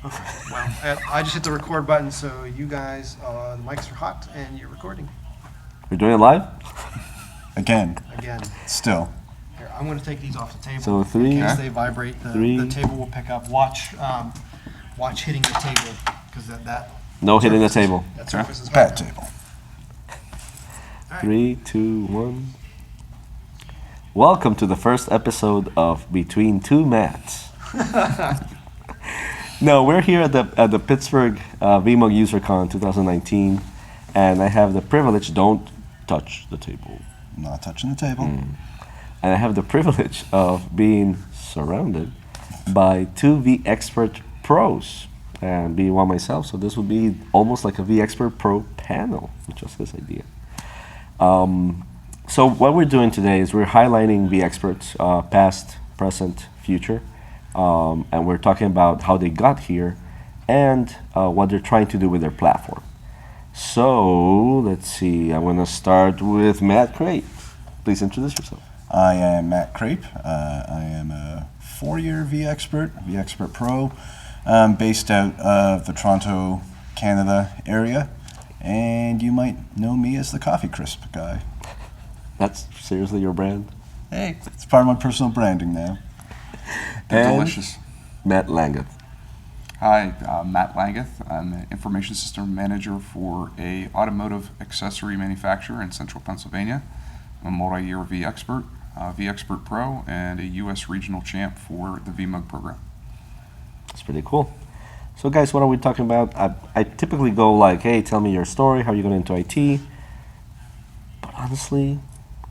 Okay. Well, I just hit the record button, so you guys, the mics are hot and you're recording We're doing it live? Again, again. still. Here, I'm going to take these off the table. So three, in case they vibrate. The three. table will pick up. Watch hitting the table because that. No hitting the surface is- table. That surface is hot Pat now. table. All right. 3, 2, 1. Welcome to the first episode of Between Two Mats. No, we're here at the Pittsburgh vMug UserCon 2019, and I have the privilege. Don't touch the table. Not touching the table. And I have the privilege of being surrounded by two vExpert pros and being one myself. So this would be almost like a vExpert Pro panel, which was his idea. So what we're doing today is we're highlighting vExperts, past, present, future, and we're talking about how they got here and what they're trying to do with their platform. So let's see. I'm going to start with Matt Crape. Please introduce yourself. I am Matt Crape. I am a 4-year vExpert Pro, based out of the Toronto, Canada area. And you might know me as the Coffee Crisp guy. That's seriously your brand? Hey, it's part of my personal branding now. They're And delicious. Matt Langguth. Hi, Matt Langguth. I'm an information system manager for a automotive accessory manufacturer in central Pennsylvania. I'm a multi-year vExpert, vExpert Pro, and a U.S. regional champ for the vMug program. That's pretty cool. So guys, what are we talking about? I typically go like, hey, tell me your story, how you got into IT. But honestly,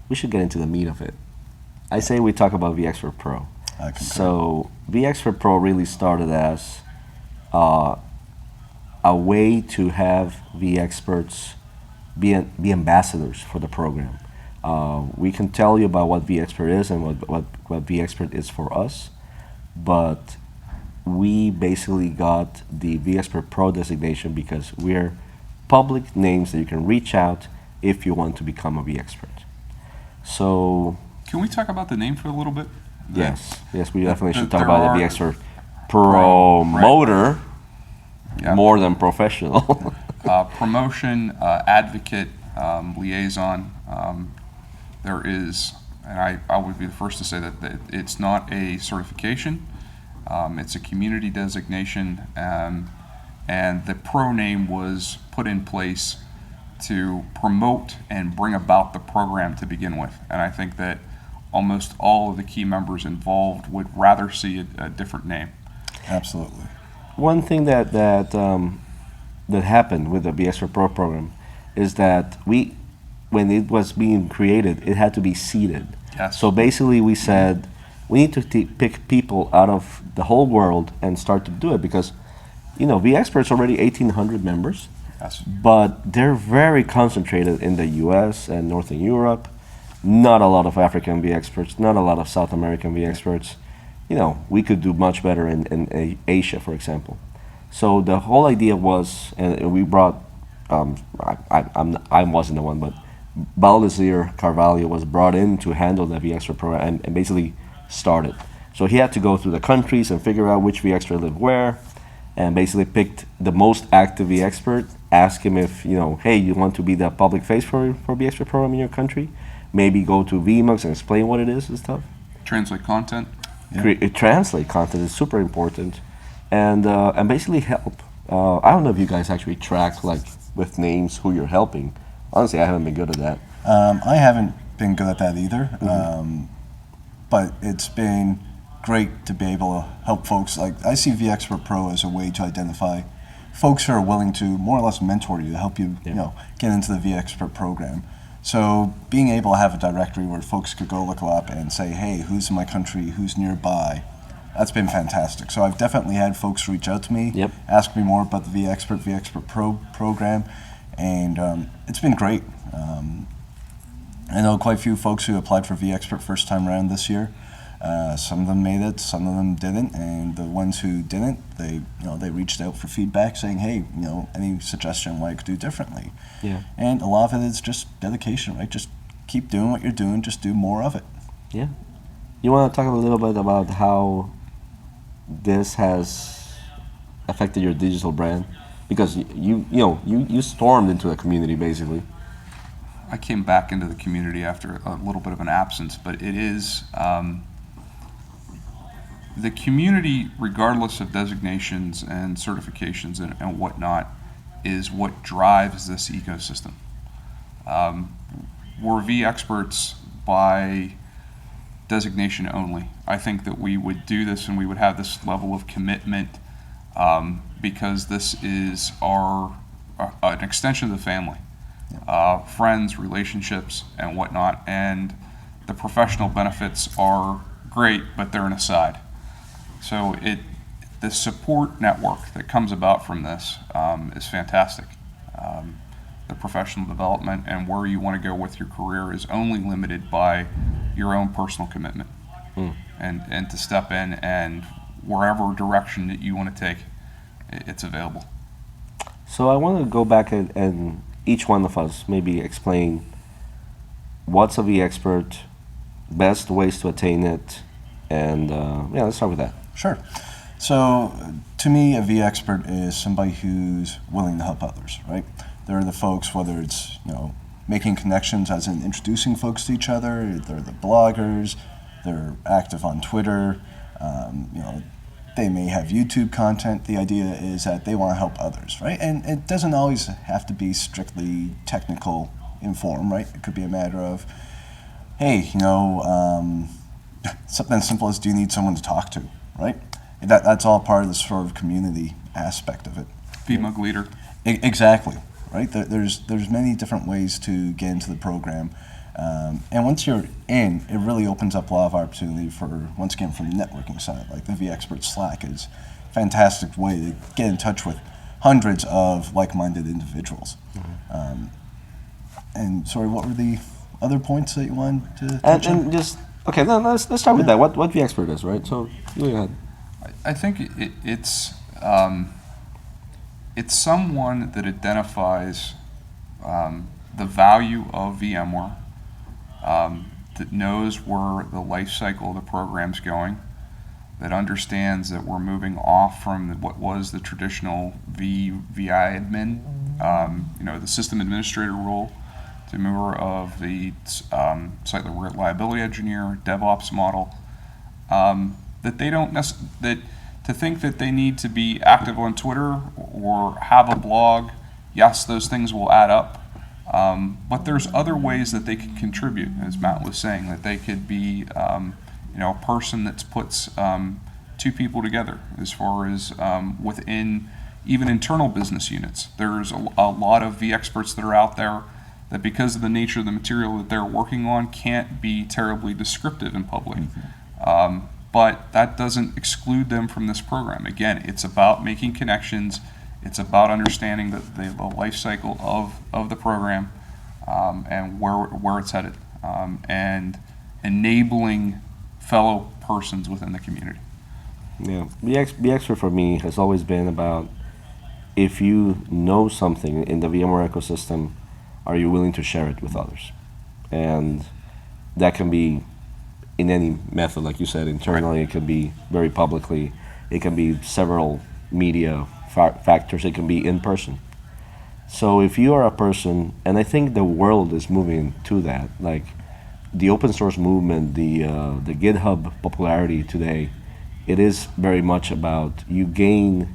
we should get into the meat of it. I say we talk about vExpert Pro. I concur. So vExpert Pro really started as a way to have vExperts be ambassadors for the program. We can tell you about what vExpert is and what vExpert is for us, but we basically got the vExpert Pro designation because we're public names that you can reach out if you want to become a vExpert. So Can we talk about the name for a little bit? yes, we definitely should there talk about are- the vExpert promoter Yeah. more than professional. Promotion, advocate, liaison. There is, and I would be the first to say that it's not a certification. It's a community designation, and the pro name was put in place to promote and bring about the program to begin with. And I think that almost all of the key members involved would rather see a different name. Absolutely. One thing that happened with the vExpert Pro program is that when it was being created, it had to be seeded. Yes. So basically, we said we need to pick people out of the whole world and start to do it because, vExpert's already 1,800 members, Yes. but they're very concentrated in the U.S. and Northern Europe. Not a lot of African vExperts, not a lot of South American vExperts. We could do much better in Asia, for example. So the whole idea was, and we brought, I wasn't the one, but Baldazir Carvalho was brought in to handle the vExpert program and basically started. So he had to go through the countries and figure out which vExpert lived where, and basically picked the most active vExpert, ask him if, hey, you want to be the public face for vExpert program in your country? Maybe go to vMugs and explain what it is and stuff. Translate content. Yeah. Translate content is super important, and basically help. I don't know if you guys actually track like with names who you're helping. Honestly, I haven't been good at that. I haven't been good at that either, but it's been great to be able to help folks. Like I see vExpert Pro as a way to identify folks who are willing to more or less mentor you to help you, get into the vExpert program. So being able to have a directory where folks could go look up and say, hey, who's in my country, who's nearby, that's been fantastic. So I've definitely had folks reach out to me, Yep. ask me more about the vExpert Pro program, and it's been great. I know quite a few folks who applied for vExpert first time around this year. Some of them made it, some of them didn't, and the ones who didn't, they reached out for feedback saying, hey, any suggestion what I could do differently. Yeah. And a lot of it is just dedication, right? Just keep doing what you're doing, just do more of it. Yeah. You want to talk a little bit about how this has affected your digital brand? Because you stormed into a community basically. I came back into the community after a little bit of an absence, but it is the community, regardless of designations and certifications and whatnot, is what drives this ecosystem. We're vExperts by designation only. I think that we would do this and we would have this level of commitment because this is an extension of the family. Friends, relationships, and whatnot, and the professional benefits are great, but they're an aside. So the support network that comes about from this is fantastic. The professional development and where you want to go with your career is only limited by your own personal commitment, and to step in and wherever direction that you want to take, it's available. So I want to go back and each one of us maybe explain what's a vExpert, best ways to attain it, and let's start with that. Sure. So, to me, a vExpert is somebody who's willing to help others, right? They're the folks, whether it's making connections, as in introducing folks to each other. They're the bloggers. They're active on Twitter. They may have YouTube content. The idea is that they want to help others, right? And it doesn't always have to be strictly technical in form, right? It could be a matter of, hey, something as simple as, do you need someone to talk to, right? That's all part of the sort of community aspect of it. VMUG leader. Exactly, right? There's many different ways to get into the program. And once you're in, it really opens up a lot of opportunity for, once again, from the networking side. Like the vExpert Slack is a fantastic way to get in touch with hundreds of like-minded individuals. And sorry, what were the other points that you wanted to touch on? And just, okay, then let's start with that. What vExpert is, right? So, go ahead. I think it's someone that identifies the value of VMware, that knows where the life cycle of the program's going, that understands that we're moving off from what was the traditional VI admin, the system administrator role, to more of the site reliability engineer, DevOps model. That they don't that to think that they need to be active on Twitter or have a blog. Yes, those things will add up, but there's other ways that they could contribute, as Matt was saying, that they could be a person that puts two people together as far as within even internal business units. There's a lot of vExperts that are out there that, because of the nature of the material that they're working on, can't be terribly descriptive in public. But that doesn't exclude them from this program. Again, it's about making connections. It's about understanding the life cycle of the program and where it's headed, and enabling fellow persons within the community. Yeah, vExpert for me has always been about, if you know something in the VMware ecosystem, are you willing to share it with others? And that can be in any method, like you said, internally. It can be very publicly. It can be several media factors. It can be in person. So if you are a person, and I think the world is moving to that, like the open source movement, the GitHub popularity today, it is very much about you gain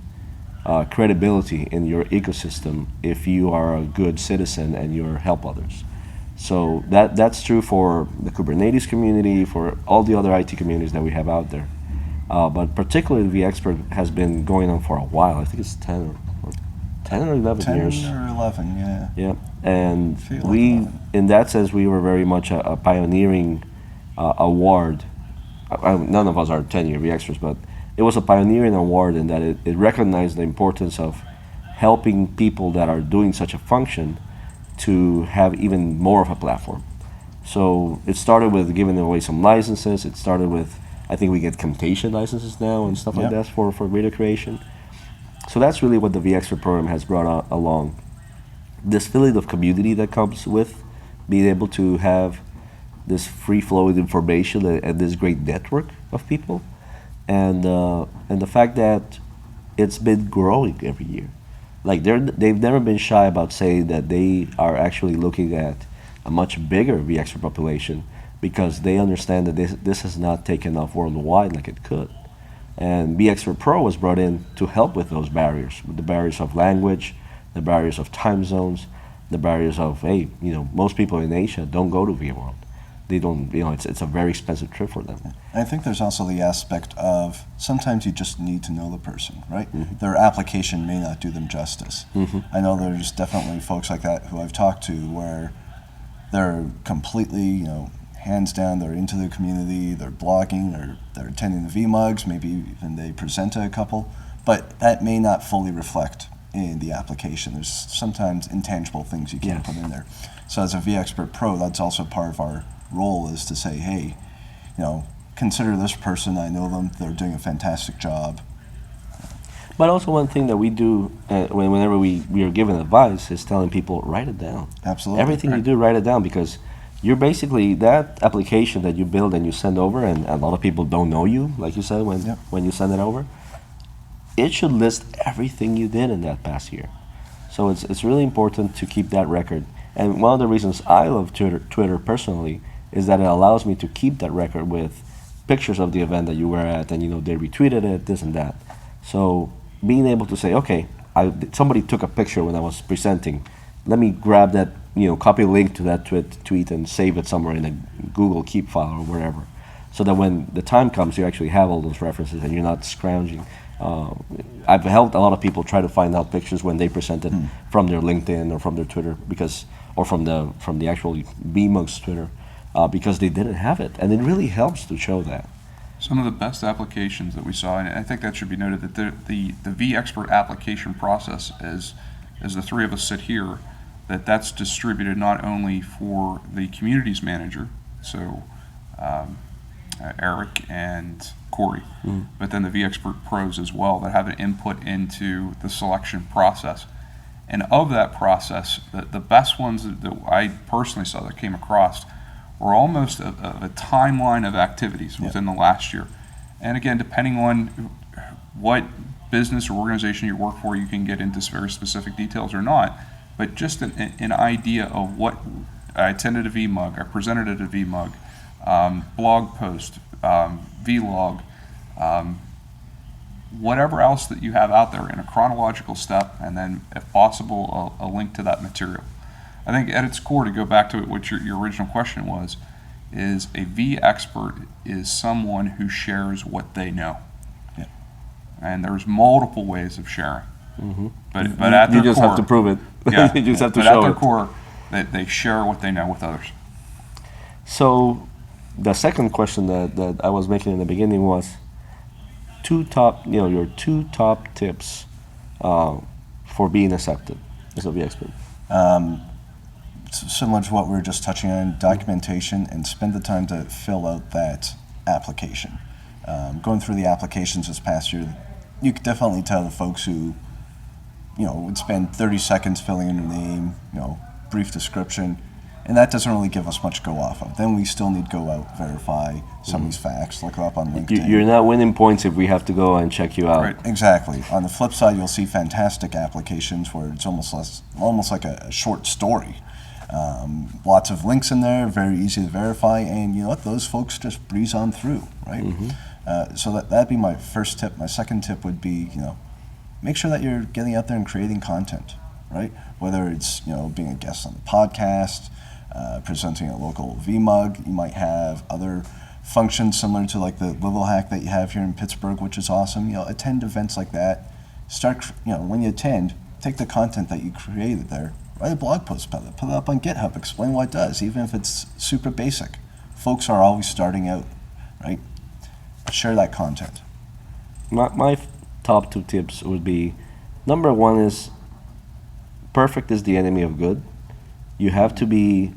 credibility in your ecosystem if you are a good citizen and you help others. So that's true for the Kubernetes community, for all the other IT communities that we have out there. But particularly vExpert has been going on for a while. I think it's 10 or 11 years. 10 or 11, yeah. Yeah, and Feel like we, 11. in that sense, we were very much a pioneering award. None of us are 10-year vExperts, but it was a pioneering award in that it recognized the importance of helping people that are doing such a function to have even more of a platform. So it started with giving away some licenses. It started with, I think we get Camtasia licenses now and stuff like Yep. that for video creation. So that's really what the vExpert program has brought along. This feeling of community that comes with being able to have this free-flowing information and this great network of people. And the fact that it's been growing every year. Like they've never been shy about saying that they are actually looking at a much bigger vExpert population because they understand that this has not taken off worldwide like it could. And vExpert Pro was brought in to help with those barriers, with the barriers of language, the barriers of time zones, the barriers of, hey, most people in Asia don't go to VMworld. They don't, it's a very expensive trip for them. I think there's also the aspect of sometimes you just need to know the person, right? Their application may not do them justice. I know there's definitely folks like that who I've talked to where they're completely, hands down, they're into the community, they're blogging, they're attending the VMugs, maybe even they present to a couple, but that may not fully reflect in the application. There's sometimes intangible things you can't put in there. So as a vExpert Pro, that's also part of our role, is to say, hey, consider this person, I know them, they're doing a fantastic job. But also one thing that we do whenever we are given advice is telling people, write it down. Absolutely. Everything you do, write it down, because you're basically, that application that you build and you send over, and a lot of people don't know you, like you said, when you send it over, it should list everything you did in that past year. So it's really important to keep that record. And one of the reasons I love Twitter personally is that it allows me to keep that record with pictures of the event that you were at, and they retweeted it, this and that. So being able to say, okay, somebody took a picture when I was presenting, let me grab that, copy a link to that tweet and save it somewhere in a Google Keep file or wherever, so that when the time comes, you actually have all those references and you're not scrounging. I've helped a lot of people try to find out pictures when they presented from their LinkedIn or from their Twitter, or from the actual vMug's Twitter, because they didn't have it, and it really helps to show that. Some of the best applications that we saw, and I think that should be noted, that the vExpert application process, as the three of us sit here, that's distributed not only for the communities manager, so Eric and Corey, but then the vExpert pros as well that have an input into the selection process. And of that process, the best ones that I personally saw that came across were almost a timeline of activities within the last year. And again, depending on what business or organization you work for, you can get into very specific details or not, but just an idea of what I attended a VMug, I presented at a VMug, blog post, vlog, whatever else that you have out there in a chronological step, and then if possible a link to that material. I think at its core, to go back to what your original question was, is a vExpert is someone who shares what they know. Yeah. And there's multiple ways of sharing. But at their core, you just have to prove it. Yeah, you just have to but show at their it. core, they share what they know with others. So the second question that I was making in the beginning was your two top tips for being accepted as a vExpert. Similar to what we were just touching on, documentation, and spend the time to fill out that application. Going through the applications this past year, you could definitely tell the folks who, would spend 30 seconds filling in their name, brief description, and that doesn't really give us much to go off of. Then we still need to go out, verify some of these facts, look it up on LinkedIn. You're not winning points if we have to go and check you out. Right. Exactly. On the flip side, you'll see fantastic applications where it's almost like a short story. Lots of links in there, very easy to verify, and you know what? Those folks just breeze on through, right? So that'd be my first tip. My second tip would be, make sure that you're getting out there and creating content, right? Whether it's being a guest on the podcast, presenting a local VMug, you might have other functions similar to like the Little Hack that you have here in Pittsburgh, which is awesome. Attend events like that. Start, when you attend, take the content that you created there, write a blog post about it, put it up on GitHub, explain what it does, even if it's super basic. Folks are always starting out, right? Share that content. My top two tips would be, number one is, perfect is the enemy of good. You have to be,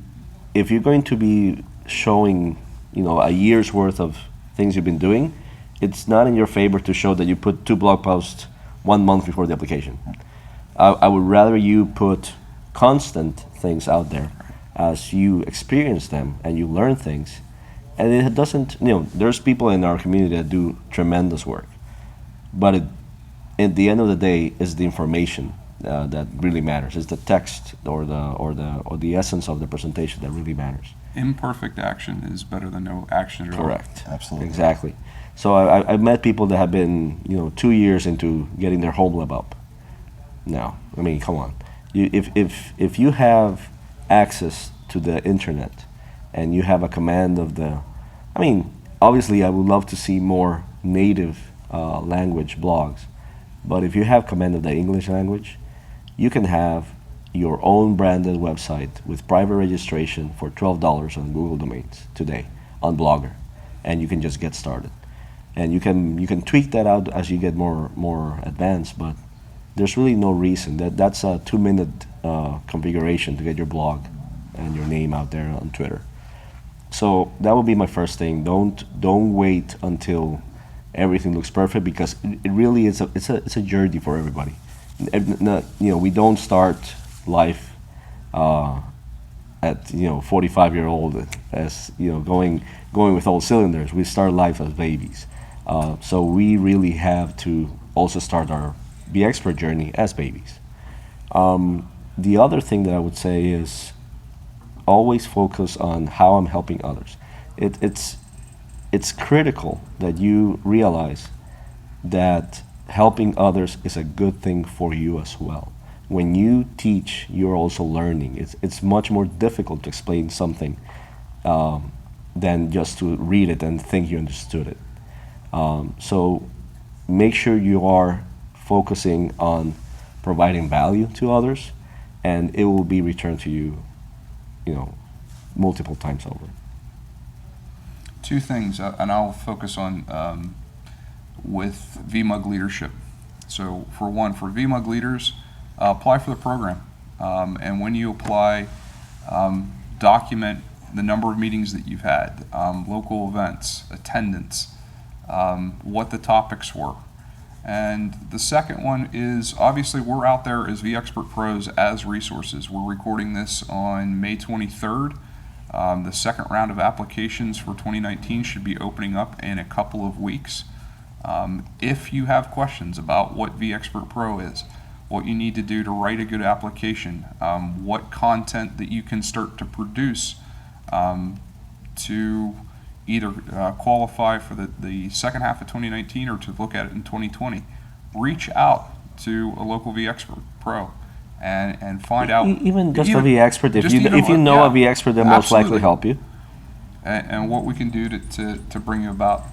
if you're going to be showing, a year's worth of things you've been doing, it's not in your favor to show that you put 2 blog posts 1 month before the application. I would rather you put constant things out there as you experience them and you learn things. And it doesn't, there's people in our community that do tremendous work, but at the end of the day, it's the information that really matters. It's the text or the essence of the presentation that really matters. Imperfect action is better than no action at all. Correct. Absolutely. Exactly. So I've met people that have been, 2 years into getting their home lab up. Now, I mean, come on. If you have access to the internet and you have a command of obviously I would love to see more native language blogs, but if you have command of the English language, you can have your own branded website with private registration for $12 on Google Domains today on Blogger, and you can just get started. And you can tweak that out as you get more advanced, but there's really no reason. That's a 2-minute configuration to get your blog and your name out there on Twitter. So that would be my first thing. Don't wait until everything looks perfect, because it really is it's a journey for everybody. We don't start life at 45-year-old as going with all cylinders. We start life as babies. So we really have to also start our vExpert journey as babies. The other thing that I would say is always focus on how I'm helping others. It's critical that you realize that helping others is a good thing for you as well. When you teach, you're also learning. It's much more difficult to explain something than just to read it and think you understood it. So make sure you are focusing on providing value to others, and it will be returned to you, multiple times over. Two things, and I'll focus on with VMUG leadership. So for one, for VMUG leaders, apply for the program. And when you apply, document the number of meetings that you've had, local events, attendance, what the topics were. And the second one is, obviously we're out there as vExpert Pros as resources. We're recording this on May 23rd. The second round of applications for 2019 should be opening up in a couple of weeks. If you have questions about what vExpert Pro is, what you need to do to write a good application, what content that you can start to produce to either qualify for the second half of 2019 or to look at it in 2020, reach out to a local vExpert Pro and find out. Even just a vExpert, if you know a vExpert, they'll most likely help you. And what we can do to bring you about.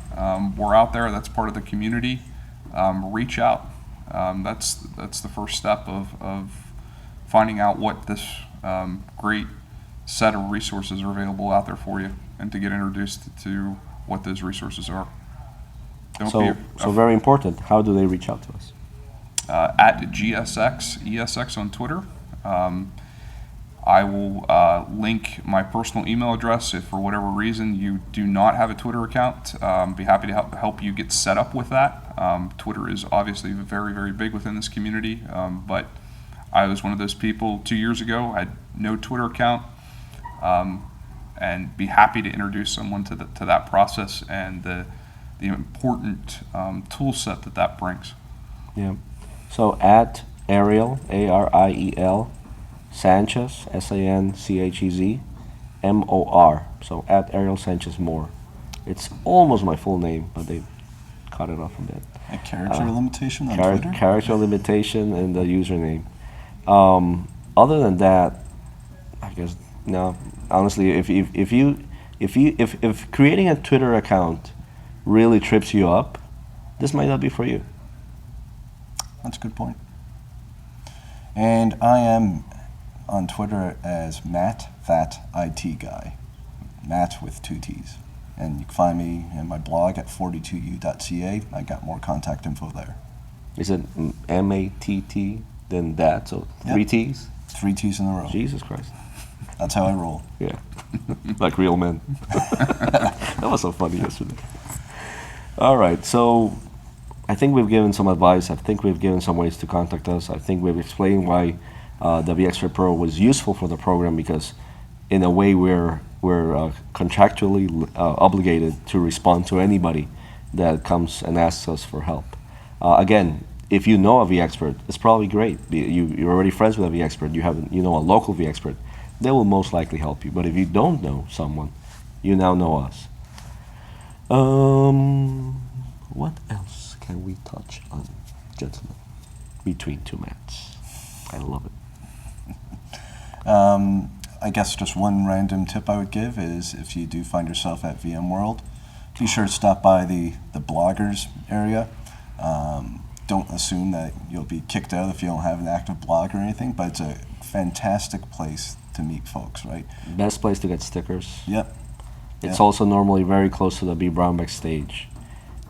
We're out there. That's part of the community. Reach out. That's the first step of finding out what this great set of resources are available out there for you, and to get introduced to what those resources are. So very important. How do they reach out to us? At GSXESX on Twitter. I will link my personal email address if for whatever reason you do not have a Twitter account. Be happy to help you get set up with that. Twitter is obviously very, very big within this community, but I was one of those people 2 years ago. I had no Twitter account, and be happy to introduce someone to that process and the important tool set that brings. Yeah. So at Ariel, Ariel, Sanchez, Sanchez, Mor. So at Ariel Sanchez Mora. It's almost my full name, but they cut it off a bit. A character limitation on Twitter? Character limitation and the username. Other than that, I guess no. Honestly, if creating a Twitter account really trips you up, this might not be for you. That's a good point. And I am on Twitter as Matt, that IT guy. Matt with 2 T's. And you can find me in my blog at 42u.ca. I got more contact info there. Is it MATT then that? So 3 T's? 3 T's in a row. Jesus Christ. That's how I roll. Yeah. Like real men. That was so funny yesterday. All right. So I think we've given some advice. I think we've given some ways to contact us. I think we've explained why the vExpert Pro was useful for the program, because in a way we're contractually obligated to respond to anybody that comes and asks us for help. Again, if you know a vExpert, it's probably great. You're already friends with a vExpert. You know a local vExpert. They will most likely help you. But if you don't know someone, you now know us. What else can we touch on, gentlemen? Between two Matts. I love it. I guess just one random tip I would give is if you do find yourself at VMworld, be sure to stop by the bloggers area. Don't assume that you'll be kicked out if you don't have an active blog or anything, but it's a fantastic place to meet folks, right? Best place to get stickers. Yep. It's Yeah. also normally very close to the vBrownBag stage.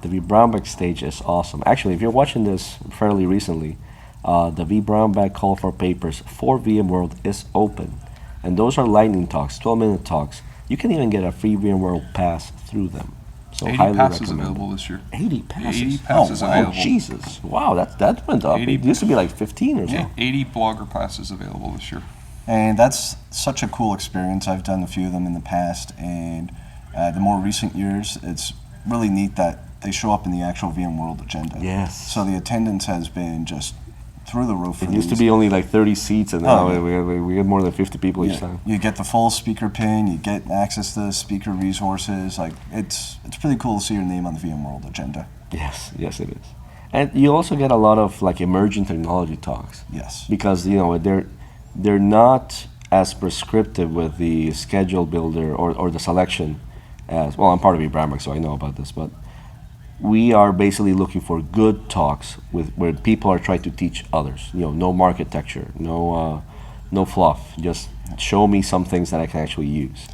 The vBrownBag stage is awesome. Actually, if you're watching this fairly recently, the vBrownBag call for papers for VMworld is open. And those are lightning talks, 12-minute talks. You can even get a free VMworld pass through them. So 80 highly passes recommend available it. this year. 80 passes? 80 passes wow. available. Oh, Jesus. Wow, that went up. 80 It used to be like 15 or so. Yeah, 80 blogger passes available this year. And that's such a cool experience. I've done a few of them in the past, and the more recent years, it's really neat that they show up in the actual VMworld agenda. Yes. So the attendance has been just through the roof. For It used to these. be only like 30 seats, and now Oh, yeah. we get more than 50 people each Yeah, time. you get the full speaker pin. You get access to the speaker resources. Like it's pretty cool to see your name on the VMworld agenda. Yes, yes, it is. And you also get a lot of like emerging technology talks Yes. because they're not as prescriptive with the schedule builder or the selection as well. I'm part of vBrownBag, so I know about this, but we are basically looking for good talks where people are trying to teach others. No architecture, no fluff. Just show me some things that I can actually use.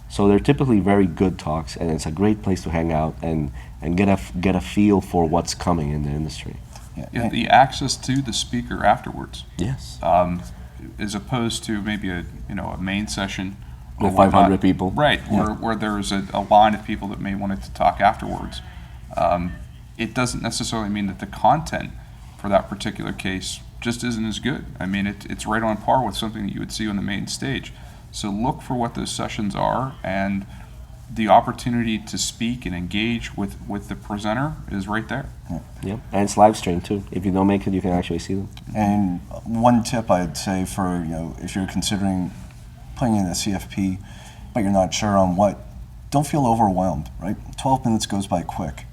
So they're typically very good talks, and it's a great place to hang out and get a feel for what's coming in the industry. Yeah, the access to the speaker afterwards, Yes. as opposed to maybe a main session or With 500 whatnot. people. Right, where there's a line of people that may want to talk afterwards. It doesn't necessarily mean that the content for that particular case just isn't as good. I mean, it's right on par with something that you would see on the main stage. So look for what those sessions are, and the opportunity to speak and engage with the presenter is right there. Yep. And it's live streamed too. If you don't make it, you can actually see them. And one tip I'd say for if you're considering putting in a CFP, but you're not sure on what, don't feel overwhelmed. Right, 12 minutes goes by quick.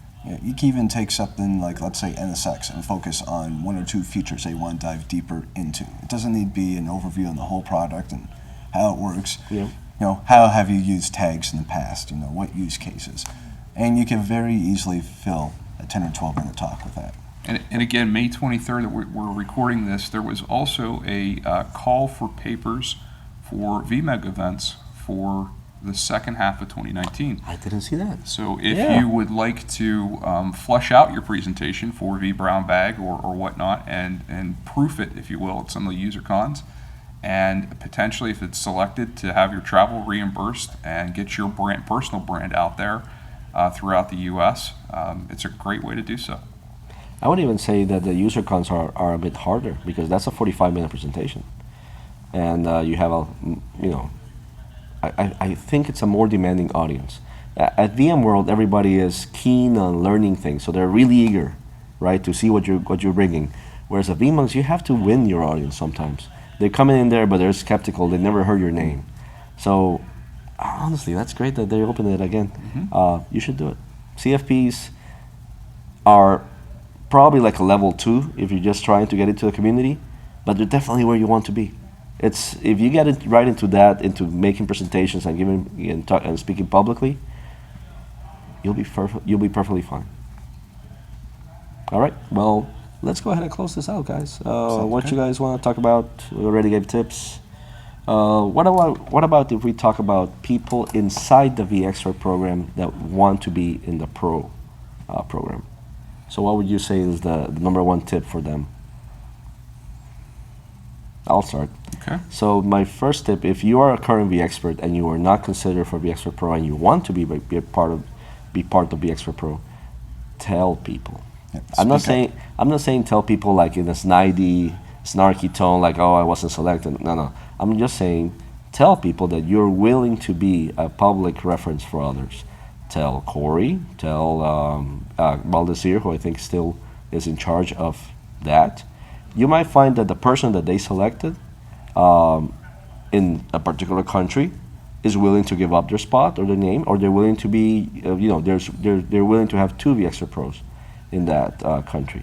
You can even take something like, let's say, NSX and focus on one or two features they want to dive deeper into. It doesn't need to be an overview on the whole product and how it works. Yeah. How have you used tags in the past? What use cases? And you can very easily fill a 10 or 12 minute talk with that. And again, May 23rd, that we're recording this, there was also a call for papers for VMeg events for the second half of 2019. I didn't see that. So if Yeah. you would like to flesh out your presentation for vBrownBag or whatnot and proof it, if you will, at some of the user cons, and potentially if it's selected to have your travel reimbursed and get your personal brand out there throughout the U.S., it's a great way to do so. I would even say that the user cons are a bit harder because that's a 45-minute presentation. And you have I think it's a more demanding audience. At VMworld, everybody is keen on learning things, so they're really eager, right, to see what you're bringing. Whereas at VMUGs, you have to win your audience sometimes. They're coming in there, but they're skeptical. They never heard your name. So honestly, that's great that they opened it again. You should do it. CFPs are probably like a level 2 if you're just trying to get into the community, but they're definitely where you want to be. It's if you get it right into that, into making presentations and giving and speaking publicly, you'll be perfectly fine. All right. Well, let's go ahead and close this out, guys. What good. you guys want to talk about? We already gave tips. What about if we talk about people inside the vExpert program that want to be in the pro program? So what would you say is the number one tip for them? I'll start. Okay. So my first tip, if you are a current vExpert and you are not considered for vExpert Pro and you want to be part of vExpert Pro, tell people. Yeah, I'm not speak saying tell people like in a snarky tone, like, oh, I wasn't selected. No. I'm just saying tell people that you're willing to be a public reference for others. Tell Corey, tell Baldasir, who I think still is in charge of that, you might find that the person that they selected in a particular country is willing to give up their spot or their name, or they're willing to be, they're willing to have two vExpert Pros in that country.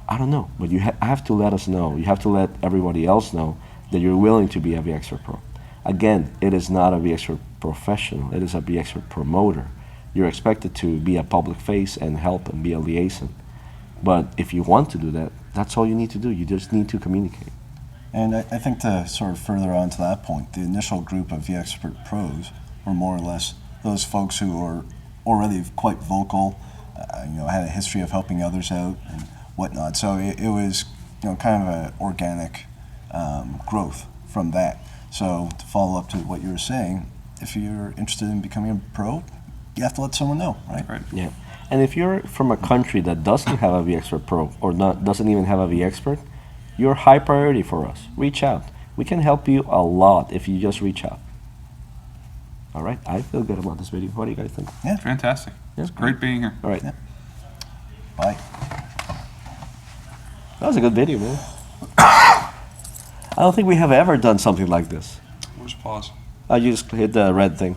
I don't know, but you have to let us know. You have to let everybody else know that you're willing to be a vExpert Pro. Again, it is not a vExpert professional. It is a vExpert promoter. You're expected to be a public face and help and be a liaison. But if you want to do that, that's all you need to do. You just need to communicate. And I think to sort of further on to that point, the initial group of vExpert Pros were more or less those folks who were already quite vocal, had a history of helping others out and whatnot. So it was, kind of an organic growth from that. So to follow up to what you were saying, if you're interested in becoming a pro, you have to let someone know, right? Right. Yeah. And if you're from a country that doesn't have a vExpert Pro or doesn't even have a vExpert, you're high priority for us. Reach out. We can help you a lot if you just reach out. All right. I feel good about this video. What do you guys think? Yeah. Fantastic. Yeah. It's great being here. All right. Yeah. Bye. That was a good video, man. I don't think we have ever done something like this. Where's pause? You just hit the red thing.